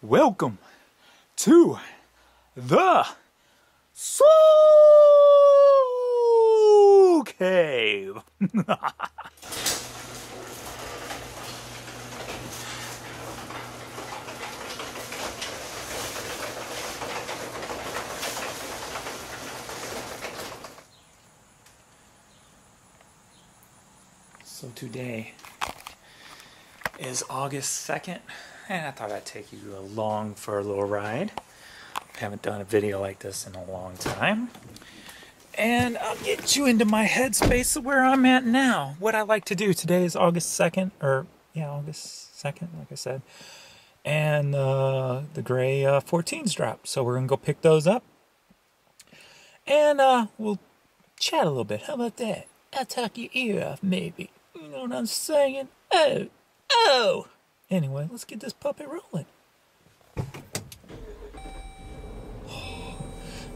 Welcome to the Soul Cave. So today is August 2nd, and I thought I'd take you along for a little ride. I haven't done a video like this in a long time. And I'll get you into my headspace of where I'm at now. What I like to do today is August 2nd, August 2nd, like I said. And the Grey 14s dropped, so we're going to go pick those up. And we'll chat a little bit. How about that? I'll talk your ear off, maybe. You know what I'm saying? Oh! Anyway, let's get this puppy rolling.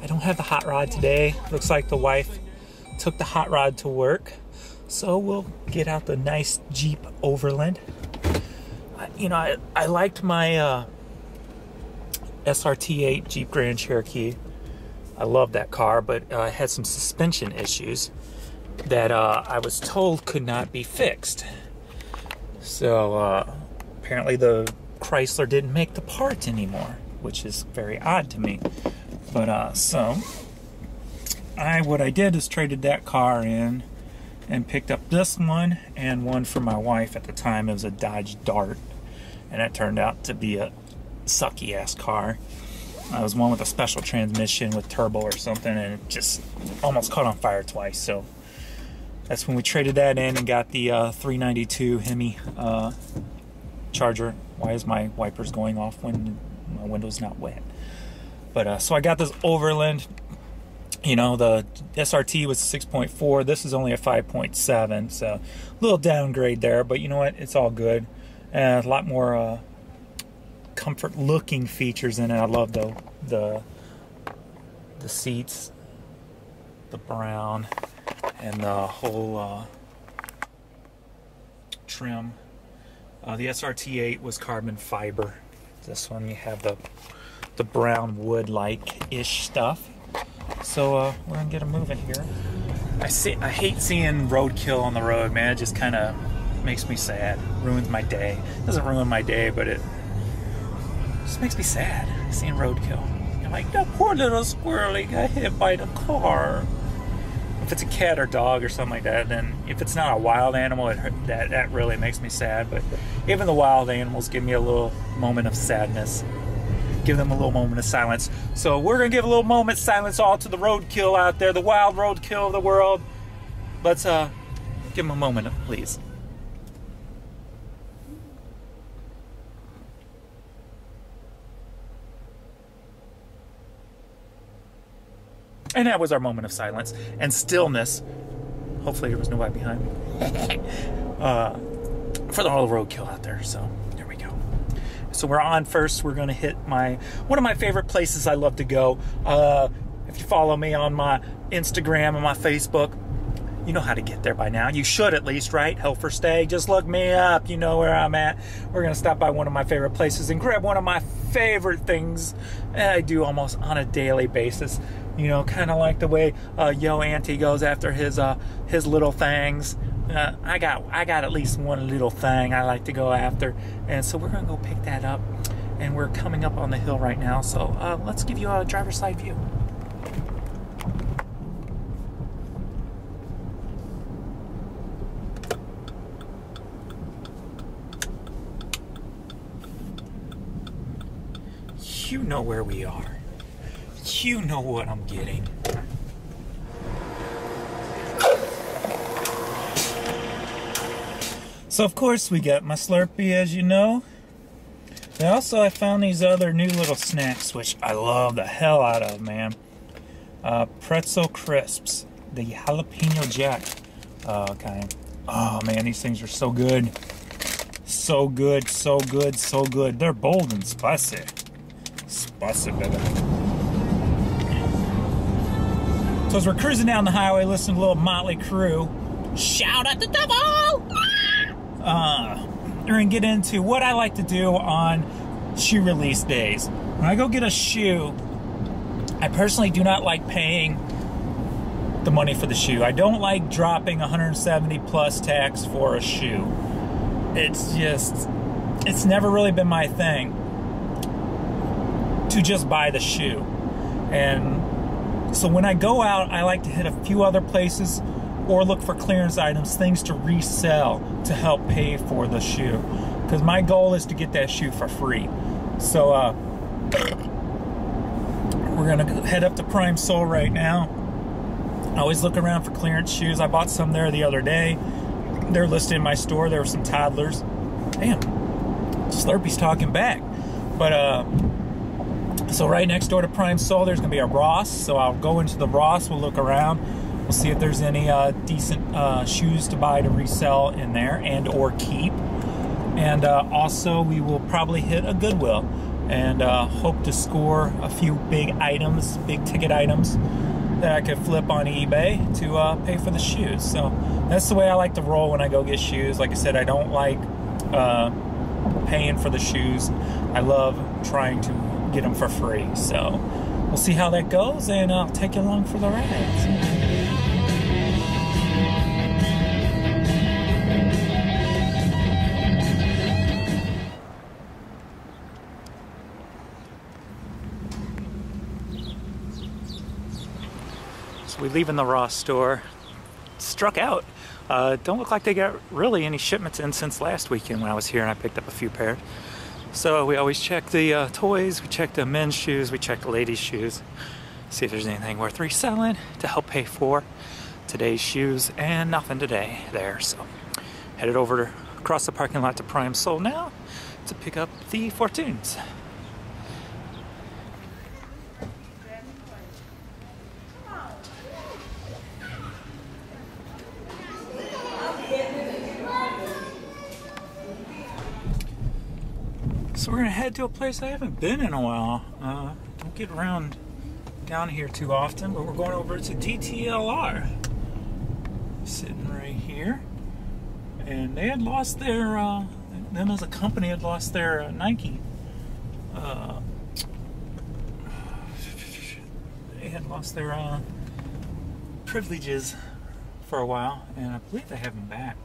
I don't have the hot rod today. Looks like the wife took the hot rod to work. So we'll get out the nice Jeep Overland. I liked my SRT8 Jeep Grand Cherokee. I love that car, but I had some suspension issues that I was told could not be fixed. So apparently the Chrysler didn't make the part anymore, which is very odd to me. But what I did is traded that car in and picked up this one and one for my wife. At the time it was a Dodge Dart, and it turned out to be a sucky ass car. It was one with a special transmission with turbo or something, and it just almost caught on fire twice. So that's when we traded that in and got the 392 Hemi Charger. Why is my wipers going off when my window's not wet? But so I got this Overland. You know, the SRT was 6.4. This is only a 5.7, so a little downgrade there. But you know what? It's all good. And a lot more comfort-looking features in it. I love the seats, the brown, and the whole trim. The SRT8 was carbon fiber. This one you have the brown wood-like-ish stuff. So we're gonna get them moving here. I hate seeing roadkill on the road, man. It just kind of makes me sad. Ruins my day. Doesn't ruin my day, but it just makes me sad seeing roadkill. I'm like, that poor little squirrely got hit by the car. If it's a cat or dog or something like that, then if it's not a wild animal, that really makes me sad. But even the wild animals give me a little moment of sadness. Give them a little moment of silence. So we're going to give a little moment of silence all to the roadkill out there, the wild roadkill of the world. Let's give them a moment, please. And that was our moment of silence and stillness. Hopefully there was nobody behind me. For the whole roadkill out there. So there we go. So we're on first. We're going to hit one of my favorite places I love to go. If you follow me on my Instagram and my Facebook, you know how to get there by now. You should at least, right? Hel-ferstay. Just look me up. You know where I'm at. We're going to stop by one of my favorite places and grab one of my favorite things that I do almost on a daily basis. You know, kind of like the way Yo Auntie goes after his little things. I got at least one little thing I like to go after, and so we're gonna go pick that up. And we're coming up on the hill right now, so let's give you a driver's side view. You know where we are. You know what I'm getting. So of course we got my Slurpee, as you know. And also I found these other new little snacks, which I love the hell out of, man. Pretzel crisps, the jalapeno jack kind. Oh man, these things are so good. So good, so good, so good. They're bold and spicy. Spicy, baby. So as we're cruising down the highway, listening to a little Motley Crue, shout at the devil! We're gonna get into what I like to do on shoe release days. When I go get a shoe, I personally do not like paying the money for the shoe. I don't like dropping 170 plus tax for a shoe. It's never really been my thing to just buy the shoe. And so when I go out, I like to hit a few other places or look for clearance items, things to resell to help pay for the shoe. Because my goal is to get that shoe for free. So we're gonna head up to Prime Sole right now. I always look around for clearance shoes. I bought some there the other day. They're listed in my store. There were some toddlers. Damn, Slurpee's talking back. But so right next door to Prime Sole, there's gonna be a Ross. So I'll go into the Ross. We'll look around. We'll see if there's any decent shoes to buy to resell in there and or keep. And also we will probably hit a Goodwill and hope to score a few big items, big ticket items that I could flip on eBay to pay for the shoes. So that's the way I like to roll when I go get shoes. Like I said, I don't like paying for the shoes. I love trying to get them for free. So we'll see how that goes, and I'll take you along for the ride. We leave in the Ross store. Struck out. Don't look like they got really any shipments in since last weekend when I was here and I picked up a few pairs. So we always check the toys, we check the men's shoes, we check the ladies' shoes, see if there's anything worth reselling to help pay for today's shoes, and nothing today there. So headed over across the parking lot to Prime Sole now to pick up the 14s. So we're gonna head to a place I haven't been in a while. Don't get around down here too often, but we're going over to DTLR. Sitting right here. And they had lost their, them as a company had lost their Nike. They had lost their privileges for a while, and I believe they have them back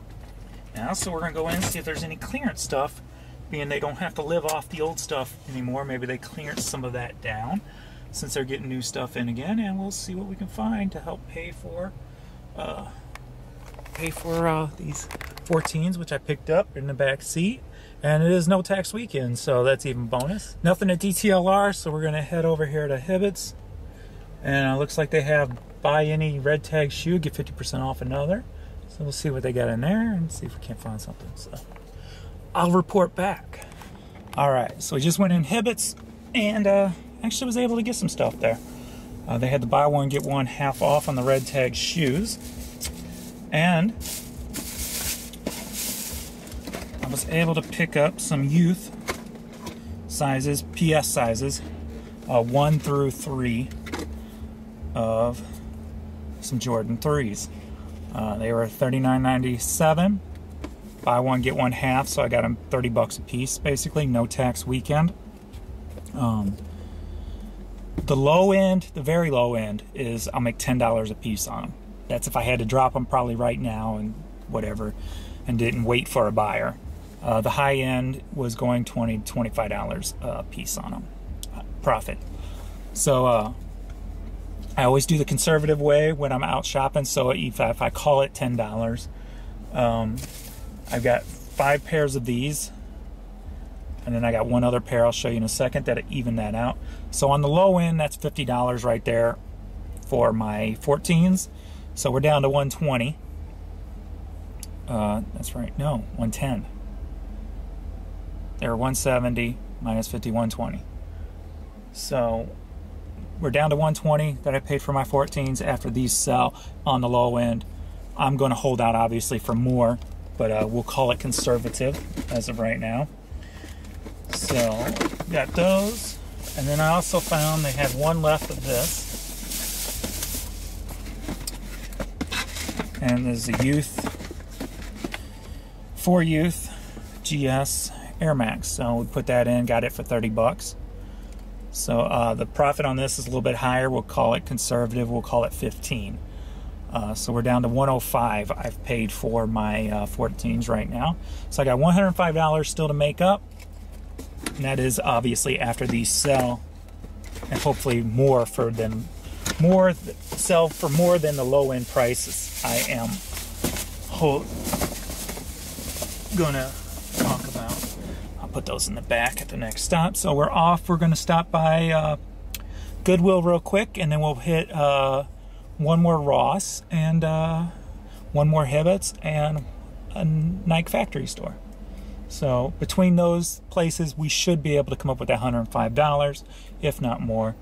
now. So we're gonna go in and see if there's any clearance stuff. Being they don't have to live off the old stuff anymore, maybe they clearance some of that down since they're getting new stuff in again, and we'll see what we can find to help pay for these 14s, which I picked up in the back seat. And it is no tax weekend, so that's even bonus. Nothing at DTLR, so we're gonna head over here to Hibbett's, and it looks like they have buy any red tag shoe, get 50% off another. So we'll see what they got in there and see if we can't find something. So I'll report back. All right, so we just went in Hibbett's and actually was able to get some stuff there. They had the buy one, get one half off on the red tag shoes. And I was able to pick up some youth sizes, PS sizes, 1 through 3 of some Jordan 3s. They were $39.97. Buy one, get one half, so I got them 30 bucks a piece, basically, no tax weekend. The low end, the very low end, is I'll make $10 a piece on them. That's if I had to drop them probably right now and whatever, and didn't wait for a buyer. The high end was going $20 to $25 a piece on them, profit. So I always do the conservative way when I'm out shopping, so if I call it $10, I've got 5 pairs of these, and then I got one other pair I'll show you in a second that even that out. So on the low end, that's $50 right there for my 14s. So we're down to $120. That's right, no, $110. They're $170 minus $50, $120. So we're down to $120 that I paid for my 14s after these sell on the low end. I'm going to hold out obviously for more, but we'll call it conservative as of right now. So got those, and then I also found they had one left of this, and there's a youth, 4 youth GS Air Max. So we put that in, got it for 30 bucks. So the profit on this is a little bit higher. We'll call it conservative. We'll call it 15. So we're down to 105 I've paid for my 14s right now. So I got $105 still to make up. And that is obviously after these sell. And hopefully sell for more than the low end prices I am gonna talk about. I'll put those in the back at the next stop. So we're off. We're gonna stop by Goodwill real quick, and then we'll hit one more Ross and one more Hibbett's and a Nike factory store. So between those places, we should be able to come up with $105, if not more.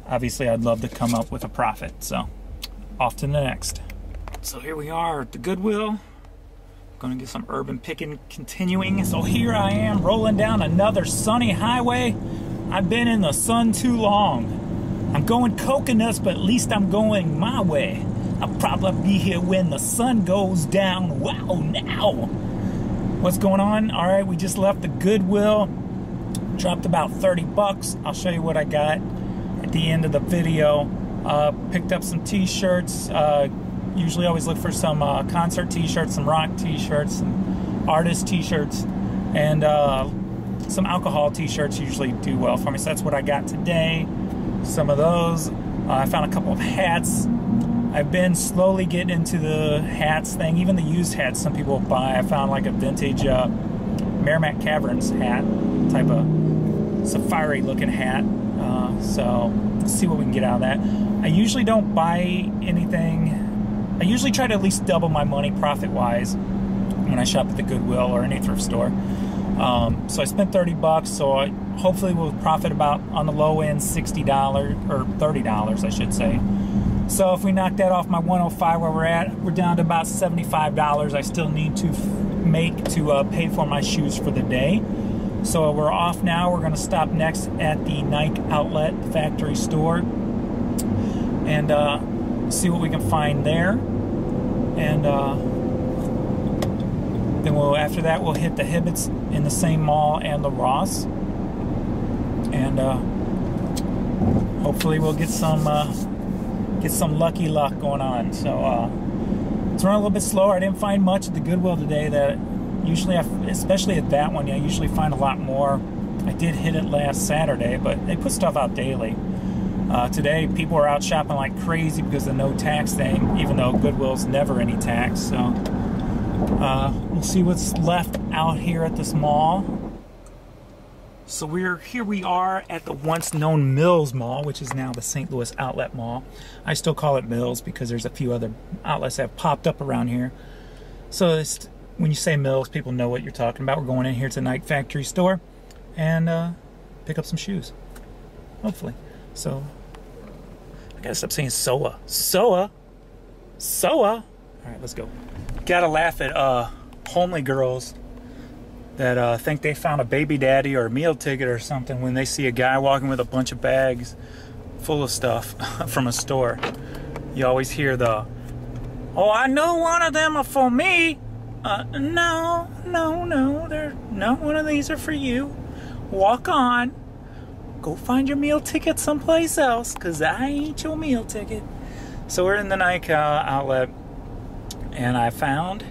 Obviously, I'd love to come up with a profit. So off to the next. So here we are at the Goodwill. Gonna get some urban picking continuing. So here I am rolling down another sunny highway. I've been in the sun too long. I'm going coconuts, but at least I'm going my way. I'll probably be here when the sun goes down. Wow, now. What's going on? All right, we just left the Goodwill. Dropped about 30 bucks. I'll show you what I got at the end of the video. Picked up some t-shirts. Usually always look for some concert t-shirts, some rock t-shirts, some artist t-shirts, and some alcohol t-shirts usually do well for me. So that's what I got today. Some of those. I found a couple of hats. I've been slowly getting into the hats thing, even the used hats some people buy. I found like a vintage Merrimack Caverns hat, type of safari looking hat. So let's see what we can get out of that. I usually don't buy anything. I usually try to at least double my money profit-wise when I shop at the Goodwill or any thrift store. So I spent 30 bucks, so I hopefully will profit about, on the low end, $60, or $30, I should say. So if we knock that off my 105 where we're at, we're down to about $75 I still need to make to pay for my shoes for the day. So we're off now. We're going to stop next at the Nike outlet factory store and see what we can find there. And then after that we'll hit the Hibbett's in the same mall and the Ross. And hopefully we'll get some lucky luck going on. So it's running a little bit slower. I didn't find much at the Goodwill today. That usually, especially at that one, I usually find a lot more. I did hit it last Saturday, but they put stuff out daily. Today, people are out shopping like crazy because of the no tax thing, even though Goodwill's never any tax. So we'll see what's left out here at this mall. So here we are at the once known Mills Mall, which is now the St. Louis Outlet Mall. I still call it Mills because there's a few other outlets that have popped up around here. So when you say Mills, people know what you're talking about. We're going in here to the Nike factory store and pick up some shoes, hopefully. So I gotta stop saying SOA. SOA. SOA. All right, let's go. Gotta laugh at homely girls that think they found a baby daddy or a meal ticket or something when they see a guy walking with a bunch of bags full of stuff from a store. You always hear the, "Oh, I know one of them are for me." No, not one of these are for you. Walk on. Go find your meal ticket someplace else, because I ain't your meal ticket. So we're in the Nike outlet, and I found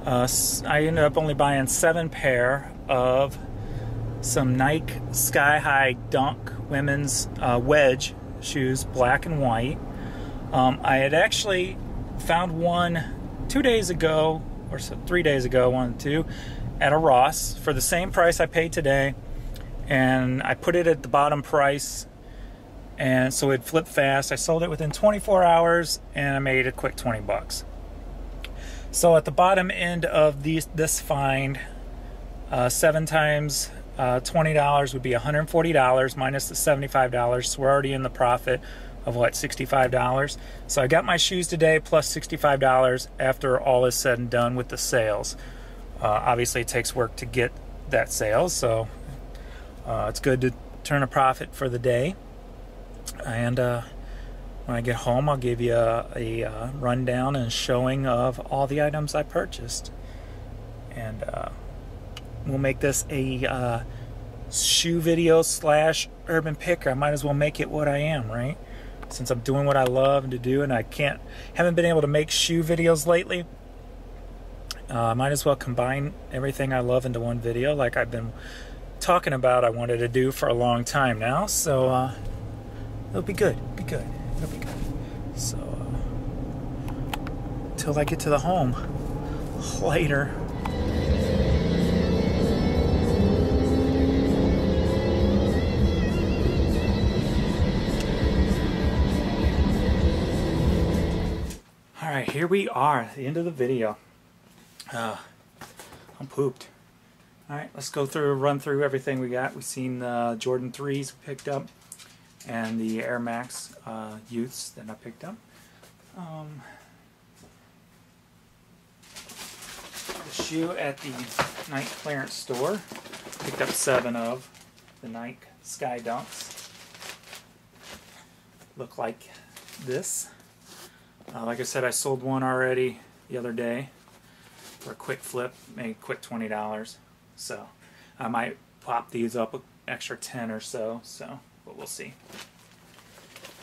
I ended up only buying 7 pair of some Nike Sky High Dunk women's wedge shoes, black and white. I had actually found one 2 days ago, or 3 days ago, 1 or 2, at a Ross for the same price I paid today, and I put it at the bottom price, and so it flipped fast. I sold it within 24 hours, and I made a quick 20 bucks. So at the bottom end of this find, 7 times $20 would be $140 minus the $75. So we're already in the profit of what, $65. So I got my shoes today plus $65 after all is said and done with the sales. Obviously it takes work to get that sale, so it's good to turn a profit for the day. And when I get home, I'll give you a rundown and showing of all the items I purchased. And we'll make this a shoe video slash urban picker. I might as well make it what I am, right? Since I'm doing what I love to do, and I haven't been able to make shoe videos lately. I might as well combine everything I love into one video, like I've been talking about I wanted to do for a long time now. So it'll be good. It'll be good. It'll be good. So till I get to the home later. Alright, here we are at the end of the video. I'm pooped. Alright, let's run through everything we got. We've seen the Jordan 3s we picked up and the Air Max Youths that I picked up. The shoe at the Nike clearance store. Picked up 7 of the Nike Sky Dunks. Look like this. Like I said, I sold one already the other day for a quick flip, made quick $20. So I might pop these up an extra 10 or so. But we'll see.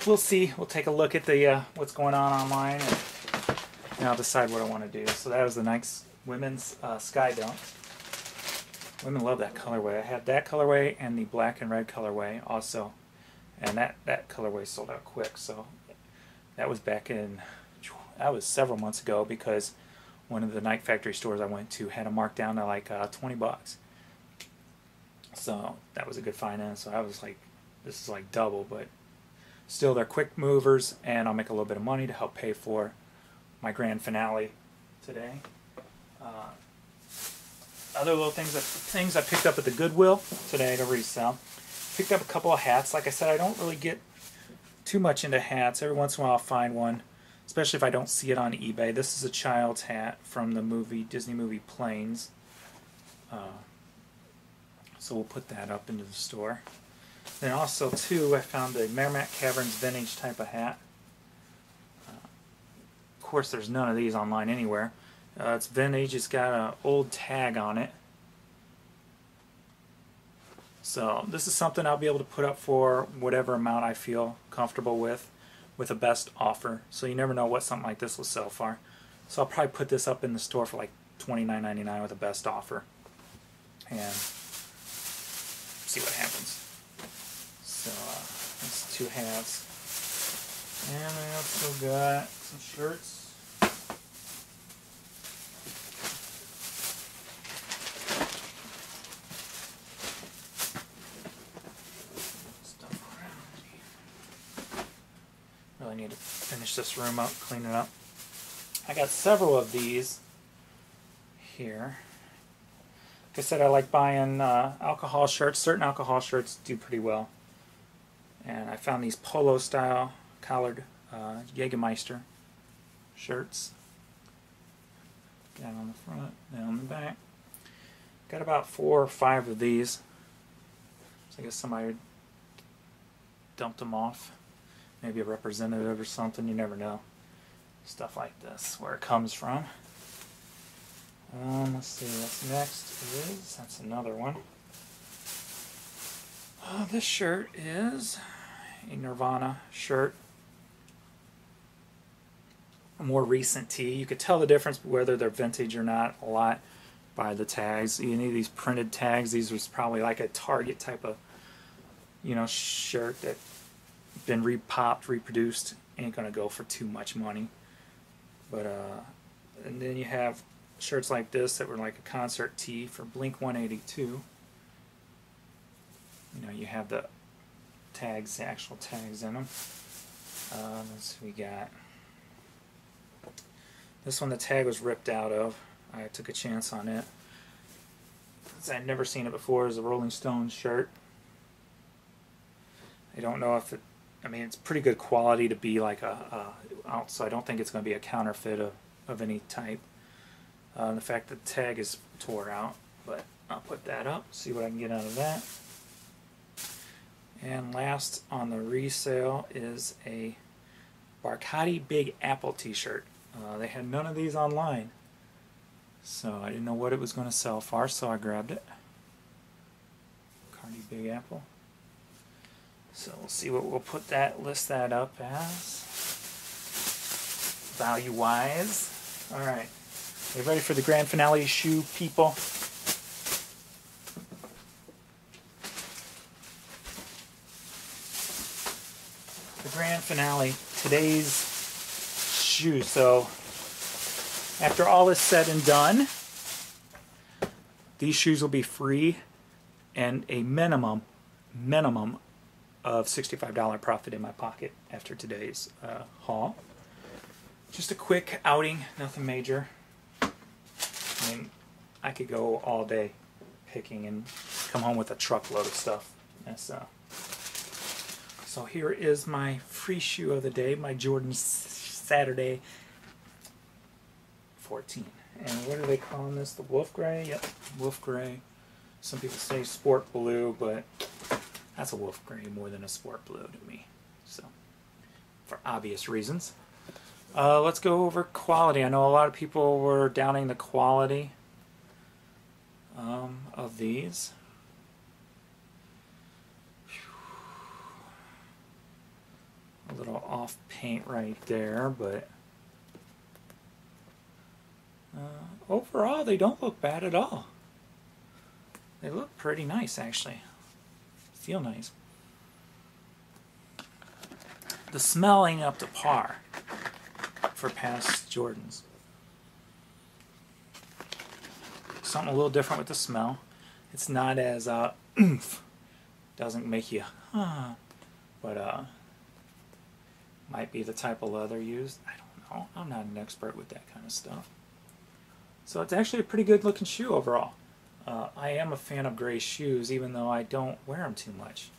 We'll see. We'll take a look at the what's going on online, and I'll decide what I want to do. So that was the Nike women's Sky Dunks. Women love that colorway. I had that colorway and the black and red colorway also, and that colorway sold out quick. So that was that was several months ago, because one of the Nike factory stores I went to had them marked down to like 20 bucks. So that was a good finance. So I was like, this is like double, but still they're quick movers, and I'll make a little bit of money to help pay for my grand finale today. Other little things I picked up at the Goodwill today to resell. Picked up a couple of hats. Like I said, I don't really get too much into hats. Every once in a while I'll find one, especially if I don't see it on eBay. This is a child's hat from the Disney movie Planes. So we'll put that up into the store. Then also too, I found a Merrimack Caverns vintage type of hat. Of course there's none of these online anywhere. It's vintage, it's got an old tag on it. So this is something I'll be able to put up for whatever amount I feel comfortable with a best offer. So you never know what something like this will sell for. So I'll probably put this up in the store for like $29.99 with a best offer, and see what happens. So that's 2 hats. And I also got some shirts. Really need to finish this room up, clean it up. I got several of these here. Like I said, I like buying alcohol shirts. Certain alcohol shirts do pretty well. And I found these polo style collared Jägermeister shirts. Down on the front, down on the back. Got about 4 or 5 of these. So I guess somebody dumped them off. Maybe a representative or something, you never know. Stuff like this, where it comes from. Let's see, what's next that's another one. This shirt is a Nirvana shirt. A more recent tee. You could tell the difference whether they're vintage or not a lot by the tags. You need these printed tags. These was probably like a Target type of, shirt that been repopped, reproduced, ain't gonna go for too much money. But and then you have shirts like this that were like a concert tee for Blink 182. You have the tags, the actual tags in them. Let's see, we got this one. The tag was ripped out of. I took a chance on it. I'd never seen it before. It's a Rolling Stones shirt. I don't know if it. I mean, it's pretty good quality to be like so I don't think it's going to be a counterfeit of any type. The fact that the tag is tore out, but I'll put that up, see what I can get out of that. And last on the resale is a Barcati Big Apple t-shirt. They had none of these online. So I didn't know what it was going to sell for, so I grabbed it. Cardi Big Apple. So we'll see what we'll list that up as. Value-wise. Alright. Are you ready for the grand finale, shoe people? The grand finale. Today's shoe. So after all is said and done, these shoes will be free and a minimum of $65 profit in my pocket after today's haul. Just a quick outing, nothing major. I mean, I could go all day picking and come home with a truckload of stuff. So here is my free shoe of the day, my Jordan Saturday 14. And what are they calling this? The Wolf Grey? Yep, Wolf Grey. Some people say Sport Blue, but that's a Wolf Grey more than a Sport Blue to me. So, for obvious reasons. Let's go over quality. I know a lot of people were doubting the quality of these. A little off paint right there, but overall they don't look bad at all. They look pretty nice, actually. Feel nice. The smell ain't up to par for past Jordans. Something a little different with the smell. It's not as oomph. Doesn't make you but might be the type of leather used. I don't know. I'm not an expert with that kind of stuff. So it's actually a pretty good looking shoe overall. I am a fan of gray shoes, even though I don't wear them too much.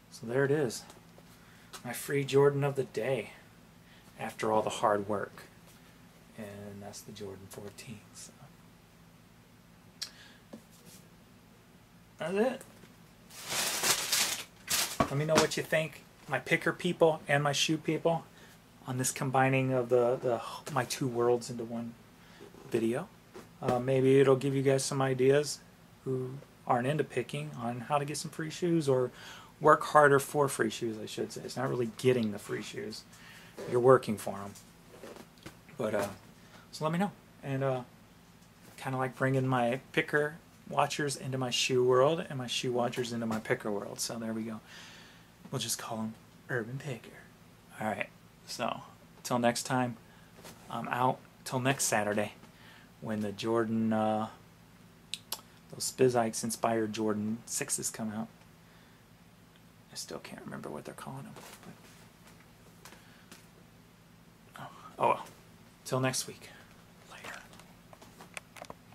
So there it is. My free Jordan of the day after all the hard work. And that's the Jordan 14. So. That's it. Let me know what you think, my picker people and my shoe people, on this combining of my two worlds into one video. Maybe it'll give you guys some ideas who aren't into picking on how to get some free shoes, or work harder for free shoes, I should say. It's not really getting the free shoes. You're working for them. But, so let me know. And kind of like bringing my picker watchers into my shoe world and my shoe watchers into my picker world. So there we go. We'll just call them Urban Picker. Alright, so till next time, I'm out. Till next Saturday when the Jordan, those Spizikes inspired Jordan 6s come out. I still can't remember what they're calling them. But, oh well. Till next week.